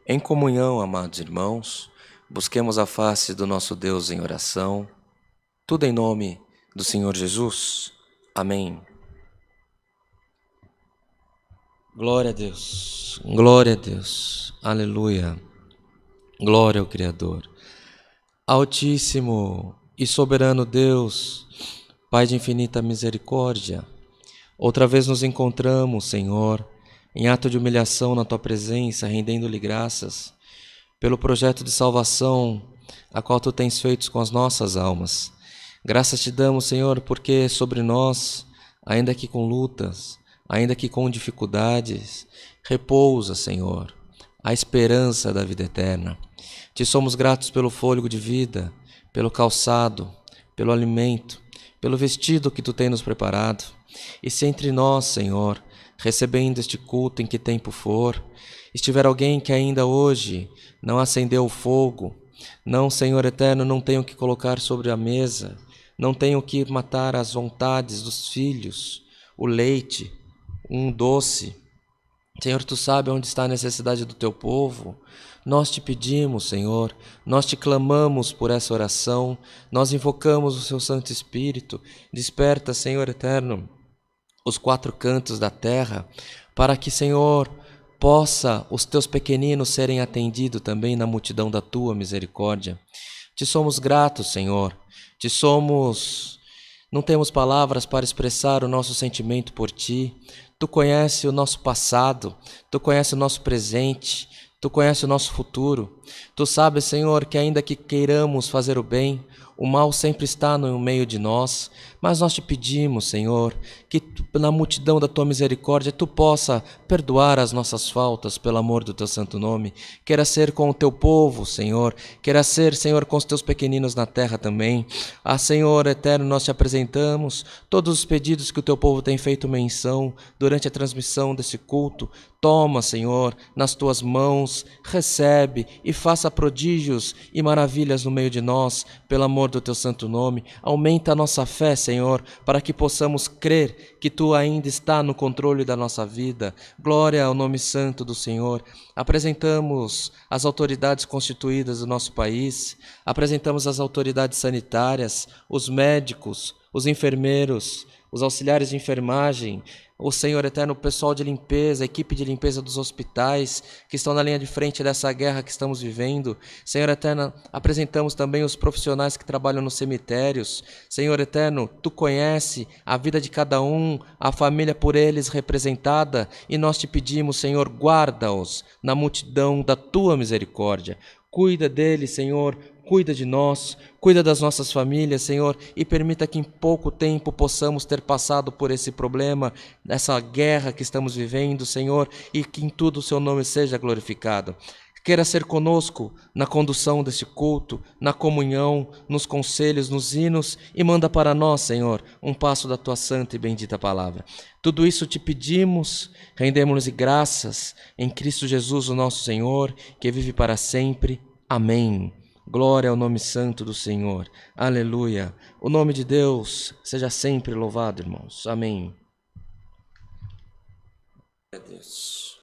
Em comunhão, amados irmãos, busquemos a face do nosso Deus em oração, tudo em nome do Senhor Jesus. Amém. Glória a Deus, aleluia, glória ao Criador. Altíssimo e soberano Deus, Pai de infinita misericórdia, outra vez nos encontramos, Senhor, em ato de humilhação na Tua presença, rendendo-lhe graças pelo projeto de salvação a qual Tu tens feito com as nossas almas. Graças Te damos, Senhor, porque sobre nós, ainda que com lutas, ainda que com dificuldades, repousa, Senhor, a esperança da vida eterna. Te somos gratos pelo fôlego de vida, pelo calçado, pelo alimento, pelo vestido que Tu tens nos preparado. E se entre nós, Senhor, recebendo este culto em que tempo for, estiver alguém que ainda hoje não acendeu o fogo, não, Senhor eterno, não tem o que colocar sobre a mesa, não tem o que matar as vontades dos filhos, o leite, um doce. Senhor, Tu sabes onde está a necessidade do Teu povo. Nós Te pedimos, Senhor, nós Te clamamos por essa oração, nós invocamos o Seu Santo Espírito. Desperta, Senhor eterno, os quatro cantos da terra, para que, Senhor, possa os Teus pequeninos serem atendidos também na multidão da Tua misericórdia. Te somos gratos, Senhor, não temos palavras para expressar o nosso sentimento por Ti. Tu conheces o nosso passado, Tu conheces o nosso presente, Tu conheces o nosso futuro. Tu sabes, Senhor, que ainda que queiramos fazer o bem, o mal sempre está no meio de nós, mas nós Te pedimos, Senhor, que na multidão da Tua misericórdia Tu possa perdoar as nossas faltas pelo amor do Teu santo nome. Queira ser com o Teu povo, Senhor, queira ser, Senhor, com os Teus pequeninos na terra também. Ah, Senhor eterno, nós Te apresentamos todos os pedidos que o Teu povo tem feito menção durante a transmissão desse culto. Toma, Senhor, nas Tuas mãos, recebe e faça prodígios e maravilhas no meio de nós, pelo amor do Teu santo nome. Aumenta a nossa fé, Senhor, para que possamos crer que Tu ainda está no controle da nossa vida. Glória ao nome santo do Senhor. Apresentamos as autoridades constituídas do nosso país, apresentamos as autoridades sanitárias, os médicos, os enfermeiros, os auxiliares de enfermagem, o Senhor eterno, o pessoal de limpeza, a equipe de limpeza dos hospitais que estão na linha de frente dessa guerra que estamos vivendo. Senhor eterno, apresentamos também os profissionais que trabalham nos cemitérios. Senhor eterno, Tu conhece a vida de cada um, a família por eles representada, e nós Te pedimos, Senhor, guarda-os na multidão da Tua misericórdia. Cuida deles, Senhor, cuida de nós, cuida das nossas famílias, Senhor, e permita que em pouco tempo possamos ter passado por esse problema, essa guerra que estamos vivendo, Senhor, e que em tudo o Seu nome seja glorificado. Queira ser conosco na condução desse culto, na comunhão, nos conselhos, nos hinos, e manda para nós, Senhor, um passo da Tua santa e bendita palavra. Tudo isso Te pedimos, rendemos-nos graças em Cristo Jesus, o nosso Senhor, que vive para sempre. Amém. Glória ao nome santo do Senhor. Aleluia. O nome de Deus seja sempre louvado, irmãos. Amém. Glória a Deus.